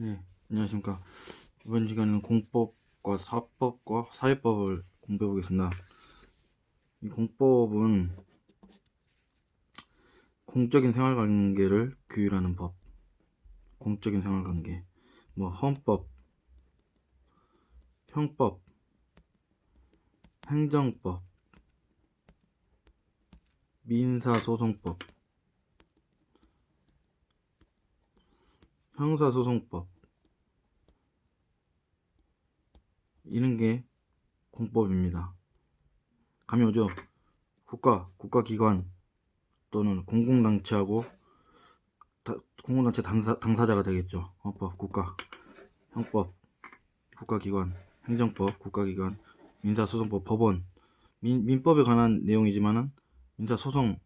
네, 안녕하십니까. 이번 시간은 공법과 사법과 사회법을 공부해 보겠습니다. 이 공법은 공적인 생활관계를 규율하는 법, 공적인 생활관계, 헌법, 형법, 행정법, 민사소송법, 형사소송법, 이런 게 공법입니다. 감이 오죠? 국가기관 또는 공공단체하고 공공단체 당사자가 되겠죠. 헌법, 국가, 형법, 국가기관, 행정법, 국가기관, 민사소송법, 법원. 민법에 관한 내용이지만은 민사소송은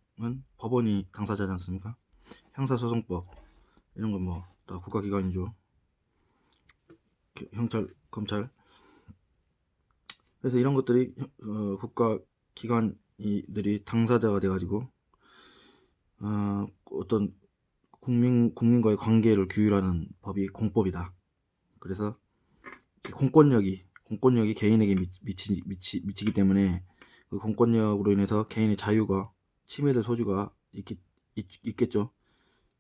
법원이 당사자지 않습니까? 형사소송법 이런 건 다 국가기관이죠. 경찰, 검찰. 그래서 이런 것들이 국가기관들이 당사자가 돼가지고 어떤 국민과의 관계를 규율하는 법이 공법이다. 그래서 공권력이 개인에게 미치기 때문에 그 공권력으로 인해서 개인의 자유가 침해될 소지가 있겠죠.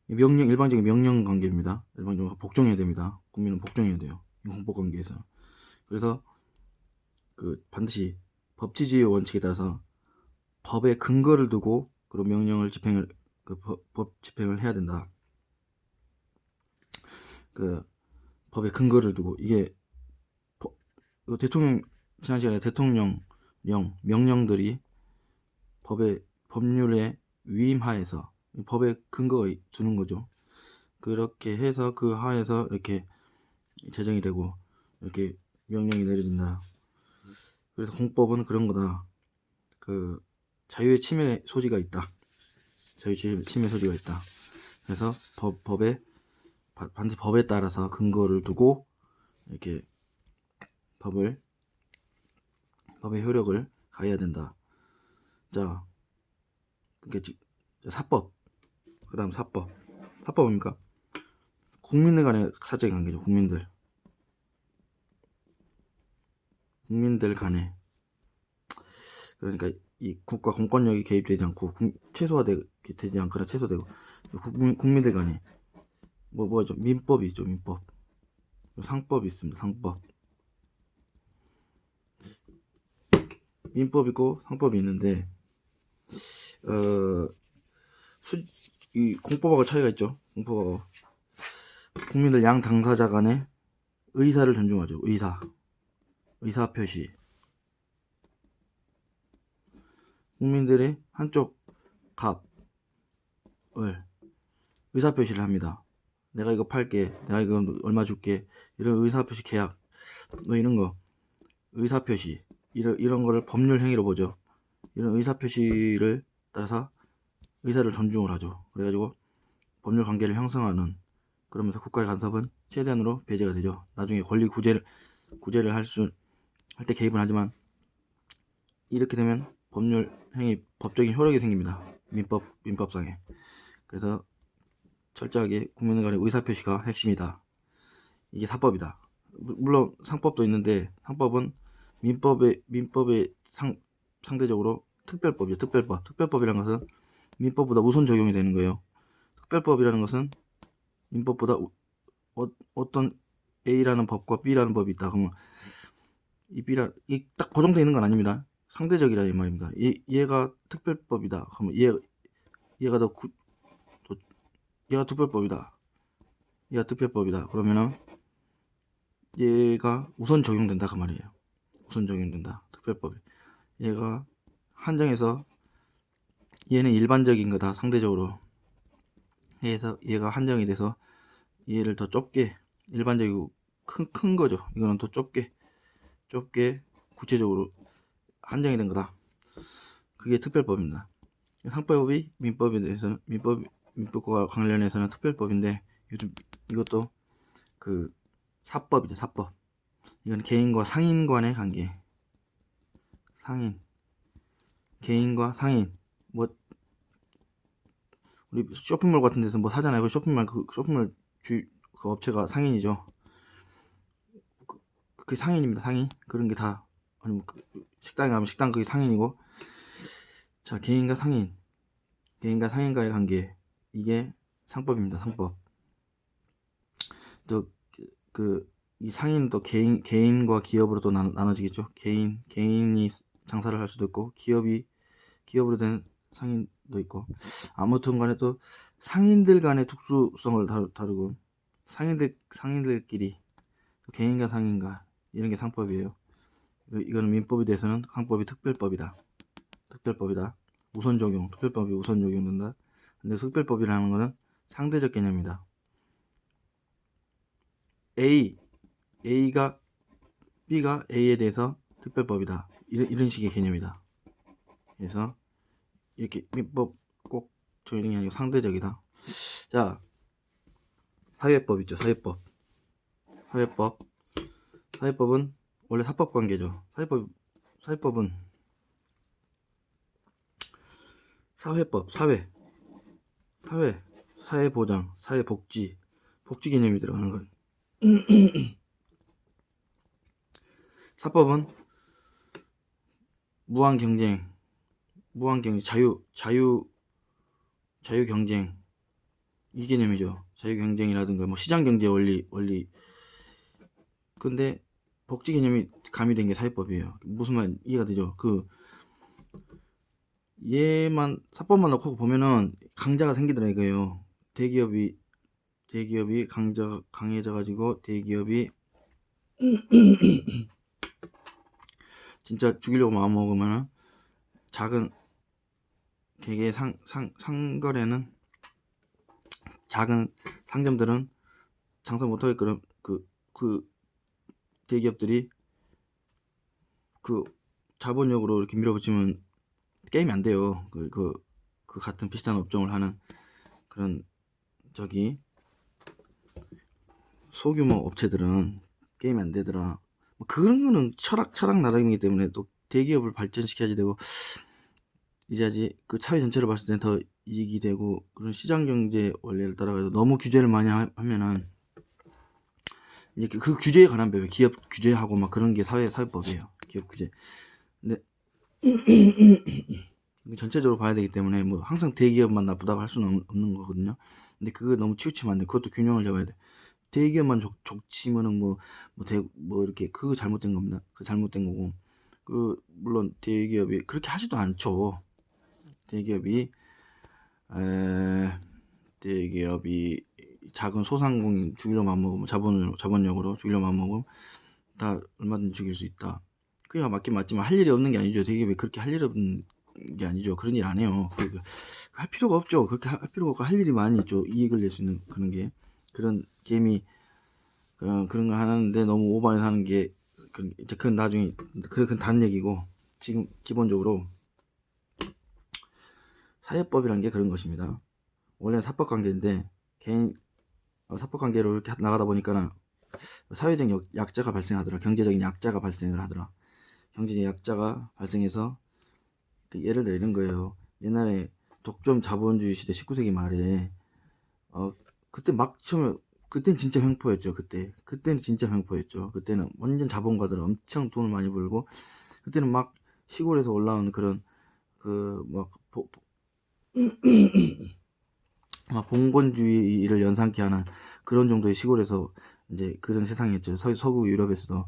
일반적인 명령 관계입니다. 일반적으로 복종해야 됩니다. 국민은 복종해야 돼요. 공법 관계에서. 그래서 반드시 법치주의 원칙에 따라서 법의 근거를 두고 그런 명령을 법 집행을 해야 된다. 법의 근거를 두고 이게 지난 시간에 대통령령 명령들이 법률에 위임하에서 법의 근거가 주는 거죠. 그렇게 해서 그 하에서 이렇게 제정이 되고 이렇게 명령이 내려진다. 그래서 공법은 그런 거다. 자유의 침해 소지가 있다. 자유의 침해 소지가 있다. 그래서 반드시 법에 따라서 근거를 두고 이렇게 법의 효력을 가해야 된다. 자, 사법. 그 다음 사법. 사법은 뭡니까? 국민들 간의 사적인 관계죠. 국민들 간에. 그러니까 이 국가 공권력이 개입되지 않고 최소화되지 않거나 최소되고 국민들 간에 뭐죠? 민법이 있죠. 민법. 상법이 있습니다. 상법. 민법이 있고 상법이 있는데 이 공법하고 차이가 있죠. 공법하고 국민들 양 당사자 간의 의사를 존중하죠. 의사 표시. 국민들의 한쪽 값을 의사 표시를 합니다. 내가 이거 팔게, 내가 이거 얼마 줄게, 이런 의사 표시 계약, 이런 거 의사 표시 이런 거를 법률 행위로 보죠. 이런 의사 표시를 따라서 의사를 존중을 하죠. 그래가지고 법률 관계를 형성하는, 그러면서 국가의 간섭은 최대한으로 배제가 되죠. 나중에 권리 구제를 할 때 개입은 하지만 이렇게 되면 법률 행위 법적인 효력이 생깁니다. 민법상에. 그래서 철저하게 국민 간의 의사표시가 핵심이다. 이게 사법이다. 물론 상법도 있는데 상법은 민법에 상대적으로 특별법이죠. 특별법이라는 것은 민법보다 우선 적용이 되는 거예요. 특별법이라는 것은 민법보다 어떤 A라는 법과 B라는 법이 있다. 그러면 이 딱 고정되어 있는 건 아닙니다. 상대적이라 이 말입니다. 얘가 특별법이다. 그러면 얘가 얘가 특별법이다. 얘가 특별법이다. 그러면은 얘가 우선 적용된다 그 말이에요. 우선 적용된다. 특별법이. 얘가 한정해서 얘는 일반적인 거다. 상대적으로 해서 얘가 한정이 돼서 얘를 더 좁게 일반적이고 큰 거죠. 이거는 더 좁게 구체적으로 한정이 된 거다. 그게 특별법입니다. 상법이 민법에 대해서는 민법과 관련해서는 특별법인데 이것도 사법이죠. 사법. 이건 개인과 상인 간의 관계. 개인과 상인. 우리 쇼핑몰 같은 데서 사잖아요. 쇼핑몰 그 업체가 상인이죠. 그게 상인입니다. 상인. 그런 게 다, 아니 그 식당에 가면 식당 그게 상인이고. 자, 개인과 상인과의 관계, 이게 상법입니다. 상법. 또 이 상인은 또 개인과 기업으로 또 나눠지겠죠. 개인이 장사를 할 수도 있고, 기업으로 된 상인도 있고. 아무튼 간에 또 상인들 간의 특수성을 다루고, 상인들끼리 개인과 상인과 이런 게 상법이에요. 이거는 민법에 대해서는 상법이 특별법이다. 우선 적용, 특별법이 우선 적용된다. 근데 특별법이라는 거는 상대적 개념이다. B가 A에 대해서 특별법이다. 이런 식의 개념이다. 그래서 이렇게 민법 꼭 적용이 아니고 상대적이다. 자, 사회법 있죠. 사회법은 원래 사법관계죠. 사회법은 사회보장, 복지 개념이 들어가는 거예요. 사법은 무한 경쟁, 자유 경쟁, 이 개념이죠. 자유 경쟁이라든가 뭐 시장 경제 원리. 근데 복지 개념이 가미된 게 사회법이에요. 무슨 말 이해가 되죠? 사법만 놓고 보면은 강자가 생기더라 이거예요. 대기업이 강해져 가지고 대기업이 진짜 죽이려고 마음 먹으면은 작은 개개 상거래는 작은 상점들은 장사 못하게끔 그 대기업들이 그 자본력으로 이렇게 밀어붙이면 게임이 안 돼요. 그 같은 비슷한 업종을 하는 그런 소규모 업체들은 게임이 안 되더라. 뭐 그런 거는 철학 나름이기 때문에 또 대기업을 발전시켜야지 되고, 이제야지 그 사회 전체를 봤을 때는 더 이익이 되고, 그런 시장 경제 원리를 따라가서 너무 규제를 많이 하면은 이제 그 규제에 관한 법이에요. 기업 규제하고 막 그런 게 사회법이에요. 기업 규제. 근데 전체적으로 봐야 되기 때문에 뭐 항상 대기업만 나쁘다고 할 수는 없는 거거든요. 근데 그거 너무 치우치면 안 돼. 그것도 균형을 잡아야 돼. 대기업만 족치면은 뭐 이렇게 그거 잘못된 겁니다. 그 잘못된 거고. 물론 대기업이 그렇게 하지도 않죠. 대기업이 작은 소상공인 죽이려고 맘먹으면 자본력으로 죽이려고 맘먹으면 다 얼마든지 죽일 수 있다. 그게 맞긴 맞지만 할 일이 없는 게 아니죠. 대기업이 그렇게 할 일 없는 게 아니죠. 그런 일 안 해요. 할 필요가 없죠. 그렇게 할 필요가 없고 할 일이 많이 있죠. 이익을 낼 수 있는 그런 게임이 그런 거 하는데 너무 오버해서 하는 게 이제 그건 나중에 그건 다른 얘기고, 지금 기본적으로 사회법이란 게 그런 것입니다. 원래는 사법관계인데 사법관계로 이렇게 나가다 보니까는 사회적 약자가 발생하더라. 경제적인 약자가 발생을 하더라. 경제적 약자가 발생해서 예를 들어 이런 거예요. 옛날에 독점 자본주의 시대 19세기 말에 그때 막 처음에 그때는 진짜 횡포였죠. 그때는 진짜 횡포였죠. 그때는 완전 자본가들 엄청 돈을 많이 벌고, 그때는 막 시골에서 올라온 그런 막 봉건주의를 연상케 하는 그런 정도의 시골에서 이제 그런 세상이었죠. 서구 유럽에서도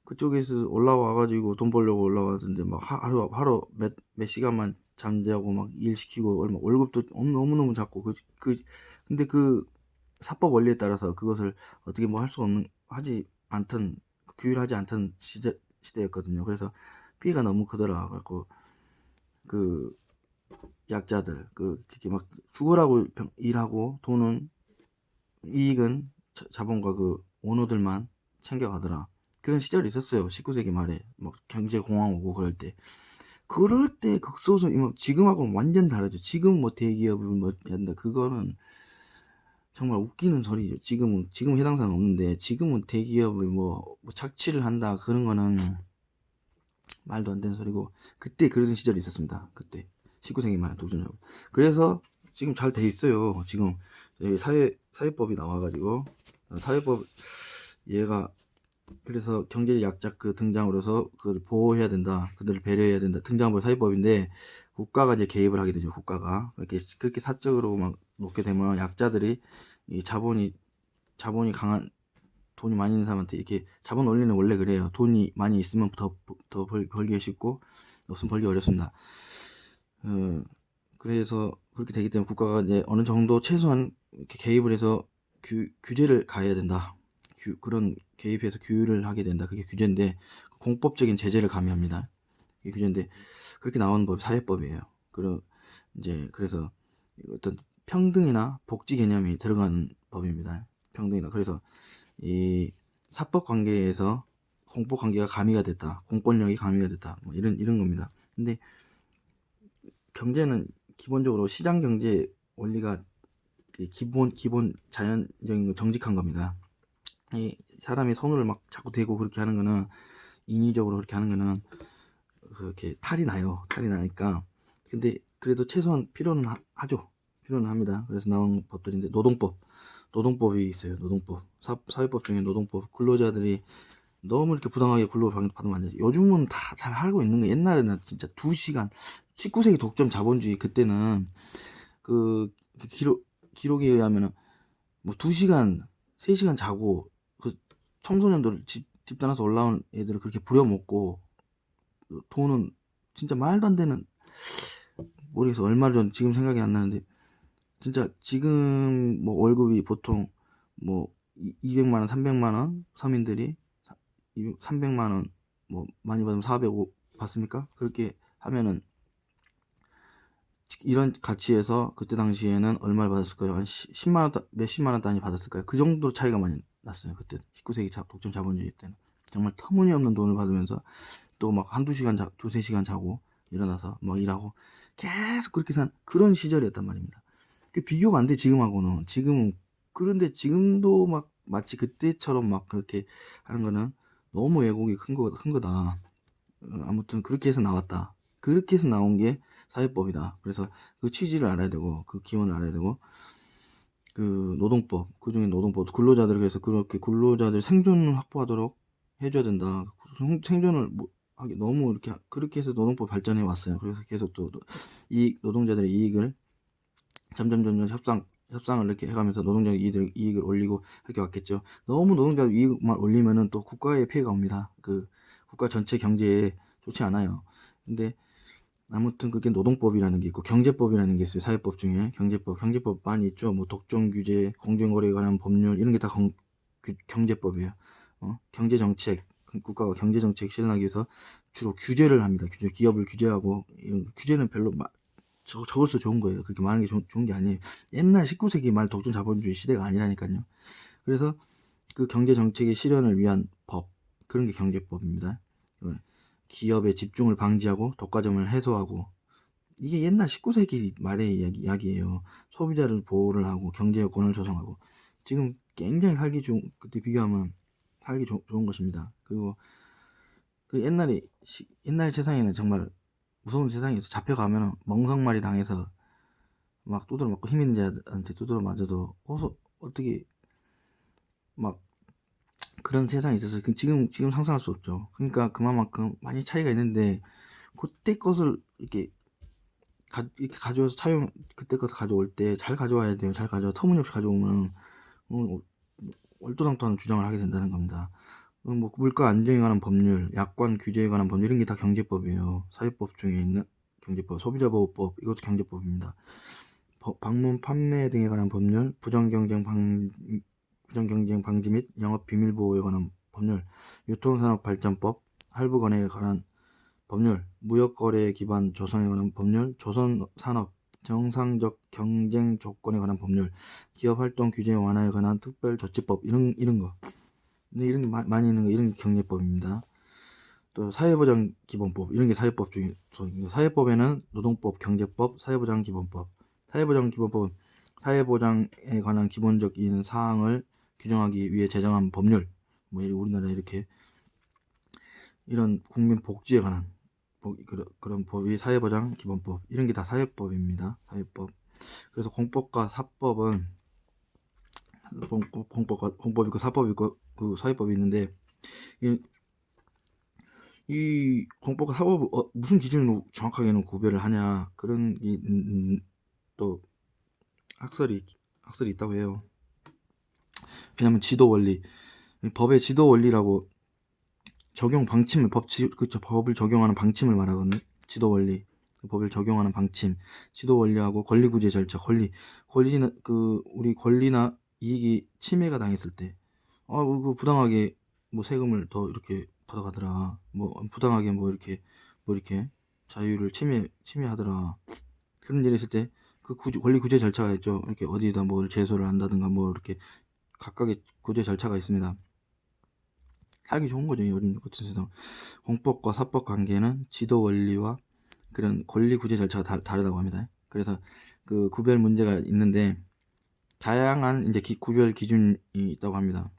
그쪽에서 올라와가지고 돈 벌려고 올라왔는데 막 하루 몇 시간만 잠자고 막 일 시키고 월급도 너무너무 작고 근데 그 사법 원리에 따라서 그것을 어떻게 뭐 할 수 없는 규율하지 않던 시대였거든요. 그래서 피해가 너무 크더라. 그래갖고 그 약자들 이렇게 막 죽으라고 일하고 이익은 자본과 오너들만 챙겨가더라. 그런 시절이 있었어요. 19세기 말에 막 경제공황 오고 그럴 때 극소수 지금하고는 완전 다르죠. 지금 뭐 대기업을 뭐 한다, 그거는 정말 웃기는 소리죠. 지금 해당 사항은 없는데, 지금은 대기업을 뭐 착취를 한다, 그런 거는 말도 안 되는 소리고, 그때 그런 시절이 있었습니다. 그때 19세기 말 독점적. 그래서 지금 잘 돼 있어요. 지금 사회법이 나와가지고 사회법 얘가 그래서 경제적 약자 그 등장으로서 그걸 보호해야 된다, 그들을 배려해야 된다, 등장법 사회법인데 국가가 이제 개입을 하게 되죠. 국가가 그렇게 사적으로 막 놓게 되면 약자들이 이 자본이 강한 돈이 많이 있는 사람한테 이렇게 자본 원리는 원래 그래요. 돈이 많이 있으면 더 벌기 쉽고 없으면 벌기 어렵습니다. 그래서 그렇게 되기 때문에 국가가 이제 어느 정도 최소한 이렇게 개입을 해서 규제를 가해야 된다. 그런 개입해서 규율을 하게 된다. 그게 규제인데 공법적인 제재를 가미합니다. 이게 규제인데 그렇게 나오는 법이 사회법이에요. 그래서 어떤 평등이나 복지 개념이 들어간 법입니다. 평등이나 그래서 이 사법 관계에서 공법 관계가 가미가 됐다. 공권력이 가미가 됐다. 뭐 이런 겁니다. 근데 경제는 기본적으로 시장 경제 원리가 기본 자연적인 정직한 겁니다. 이 사람이 손을 막 자꾸 대고 그렇게 하는 거는 인위적으로 그렇게 하는 거는 그렇게 탈이 나니까. 근데 그래도 최소한 필요는 하죠. 필요는 합니다. 그래서 나온 법들인데 노동법이 있어요. 노동법 사회법 중에 노동법. 근로자들이 너무 이렇게 부당하게 근로를 받으면 안 되지. 요즘은 다 잘 알고 있는 거. 옛날에는 진짜 2시간 19세기 독점 자본주의 그때는 그 기록에 의하면은 뭐 2시간 3시간 자고 그 청소년들 집 떠나서 올라온 애들을 그렇게 부려먹고 돈은 진짜 말도 안 되는, 모르겠어 얼마 전 지금 생각이 안 나는데 진짜 지금 뭐 월급이 보통 뭐 200만원 300만원 서민들이 300만원 뭐 많이 받으면 400 받습니까? 그렇게 하면은 이런 가치에서 그때 당시에는 얼마를 받았을까요? 한 10만원 몇십만원 단위 받았을까요? 그 정도로 차이가 많이 났어요. 그때 19세기 독점 자본주의 때는 정말 터무니없는 돈을 받으면서 또 막 한두 시간 두세 시간 자고 일어나서 막 일하고 계속 그렇게 산 그런 시절이었단 말입니다. 그 비교가 안 돼 지금하고는. 그런데 지금도 막 마치 그때처럼 막 그렇게 하는 거는 너무 왜곡이 큰 거다. 아무튼 그렇게 해서 나왔다. 그렇게 해서 나온 게 사회법이다. 그래서 그 취지를 알아야 되고 그 기원을 알아야 되고 그 노동법, 그중에 노동법 근로자들을 위해서 그렇게 근로자들 생존을 확보하도록 해줘야 된다. 생존을 하기 너무 이렇게 그렇게 해서 노동법 발전해 왔어요. 그래서 계속 또 노동자들의 이익을 점점 협상을 이렇게 해가면서 노동자의 이익을 올리고 이렇게 왔겠죠. 너무 노동자 이익만 올리면은 또 국가에 피해가 옵니다. 그 국가 전체 경제에 좋지 않아요. 근데 아무튼 그게 노동법이라는 게 있고 경제법이라는 게 있어요. 사회법 중에 경제법 많이 있죠. 뭐 독점 규제, 공정거래에 관한 법률 이런 게 다 경제법이에요. 경제정책, 국가가 경제정책 실현하기 위해서 주로 규제를 합니다. 기업을 규제하고 이런 규제는 별로 적을수록 좋은 거예요. 그렇게 많은 게 좋은 게 아니에요. 옛날 19세기 말 독점 자본주의 시대가 아니라니까요. 그래서 그 경제정책의 실현을 위한 법, 그런 게 경제법입니다. 기업의 집중을 방지하고 독과점을 해소하고, 이게 옛날 19세기 말의 이야기예요. 소비자를 보호를 하고 경제 여건을 조성하고. 지금 굉장히 그때 비교하면 살기 좋은 것입니다. 그리고 그 옛날 세상에는 정말 무서운 세상에서 잡혀가면 멍석말이 당해서 막 두드러 맞고 힘 있는 자한테 두드러 맞아도 어떻게 막 그런 세상이 있어서 지금 상상할 수 없죠. 그러니까 그만큼 많이 차이가 있는데 그때 것을 이렇게 가져와서 그때 것 가져올 때 잘 가져와야 돼요. 잘 터무니없이 가져오면 얼토당토하는 주장을 하게 된다는 겁니다. 뭐 물가 안정에 관한 법률, 약관 규제에 관한 법률 이런 게 다 경제법이에요. 사회법 중에 있는 경제법, 소비자보호법 이것도 경제법입니다. 방문 판매 등에 관한 법률, 부정경쟁 방지 및 영업 비밀 보호에 관한 법률, 유통산업발전법, 할부거래에 관한 법률, 무역거래 기반 조성에 관한 법률, 조선산업 정상적 경쟁 조건에 관한 법률, 기업활동 규제 완화에 관한 특별조치법 이런 거. 근데 이런 게 많이 있는 거 이런 게 경제법입니다. 또 사회보장기본법 이런 게 사회법 중에 사회법에는 노동법, 경제법, 사회보장기본법. 사회보장기본법은 사회보장에 관한 기본적인 사항을 규정하기 위해 제정한 법률. 뭐 우리나라 이렇게 이런 국민 복지에 관한 그런 법이 사회보장기본법 이런 게 다 사회법입니다. 사회법. 그래서 공법과 사법은 공법이 있고 사법이 있고 그 사회법이 있는데 이 공법과 사법을 무슨 기준으로 정확하게는 구별을 하냐 그런 또 학설이 있다고 해요. 왜냐면 지도 원리, 법의 지도 원리라고 적용 방침을 법을 적용하는 방침을 말하거든요. 지도 원리, 법을 적용하는 방침, 지도 원리하고 권리 구제 절차, 권리나 우리 권리나 이익이 침해가 당했을 때, 그 부당하게 뭐 세금을 더 이렇게 받아가더라, 뭐 부당하게 뭐 이렇게 자유를 침해하더라. 그런 일이 있을 때 그 권리 구제 절차가 있죠. 이렇게 어디에다 뭘 제소를 한다든가 뭐 이렇게 각각의 구제 절차가 있습니다. 살기 좋은 거죠, 요즘 같은 세상. 공법과 사법 관계는 지도 원리와 그런 권리 구제 절차가 다르다고 합니다. 그래서 그 구별 문제가 있는데 다양한 이제 구별 기준이 있다고 합니다.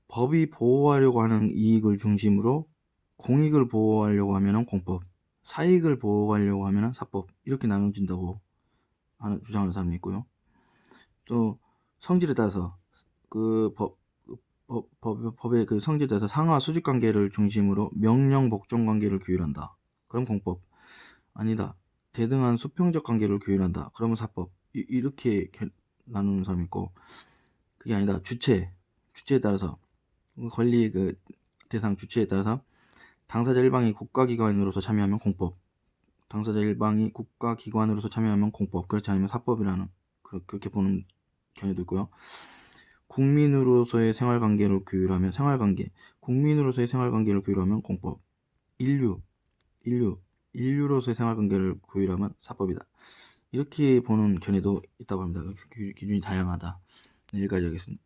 법이 보호하려고 하는 이익을 중심으로 공익을 보호하려고 하면은 공법, 사익을 보호하려고 하면은 사법 이렇게 나눠진다고 주장하는 사람이 있고요. 또 성질에 따라서 법의 그 성질에 따라서 상하 수직 관계를 중심으로 명령 복종 관계를 규율한다. 그럼 공법. 아니다. 대등한 수평적 관계를 규율한다. 그러면 사법. 이렇게 나누는 사람이 있고, 그게 아니다. 주체에 따라서 권리 대상 주체에 따라서 당사자 일방이 국가기관으로서 참여하면 공법, 당사자 일방이 국가기관으로서 참여하면 공법, 그렇지 않으면 사법이라는 그렇게 보는 견해도 있고요. 국민으로서의 생활관계를 규율하면 국민으로서의 생활관계를 규율하면 공법, 인류로서의 생활관계를 규율하면 사법이다. 이렇게 보는 견해도 있다고 합니다. 기준이 다양하다. 네, 여기까지 하겠습니다.